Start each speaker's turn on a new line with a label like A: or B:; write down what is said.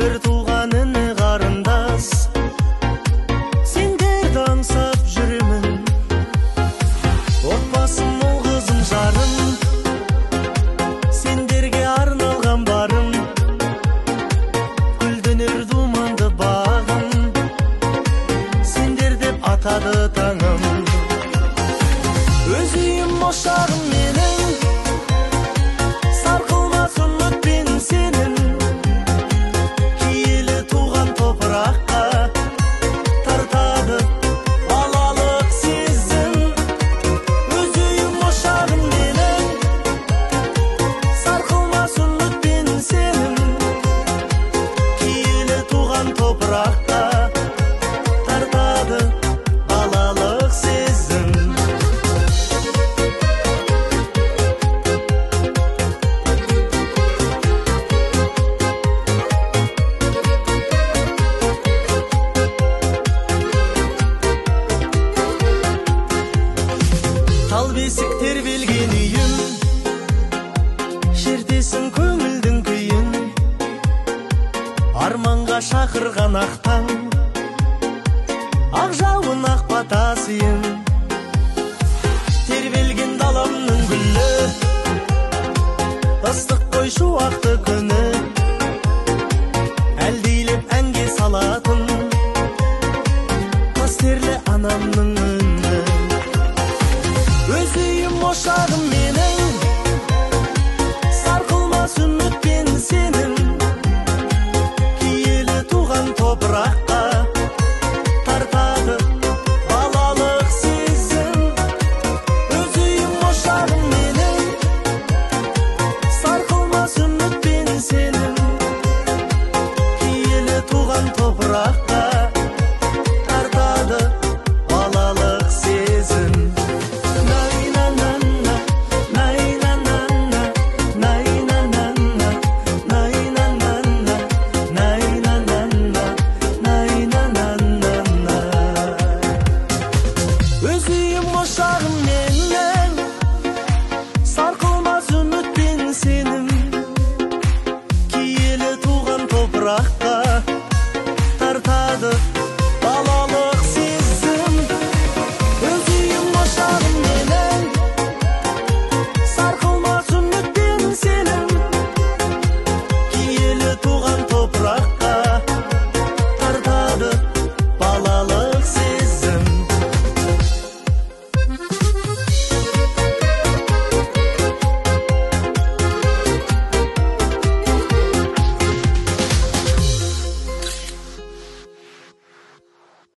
A: бір туған іні қарындас, сендерді аңсап жүремін. Отбасым, ұл қызым, жарым, сендерге арналған барым. Гүлденер думанды бағым, сендер деп атады таңым. Өз үйім, ошағым менің, сарқылмас үмітпен сенің. Киелі туған топыраққа тартады балалық сезім. Өз үйім, ошағым менің, сарқылмас үмітпен сенің. Киелі туған топыраққа тартады балалық сезім. Тал бесік тербелген үйім, шертесің көңілдің күйін. Арманға шақырған ақтан, ақ жауын ақ батасыйын. Тербелген даламның гүлі, ыстық қой шуақты күні. Әлдейлеп әнге салатын, қастерлі анамның үні. Өз үйім, ошағым менің, сарқылмас үмітпен сенің. Киелі туған топыраққа тартады балалық сезім. Өз үйім, ошағым менің, сарқылмас үмітпен сенің. Киелі туған топыраққа тартады балалық сезім. Өз үйім, ошағым менің, сарқылмас үмітпен сенің. Киелі туған топыраққа тартады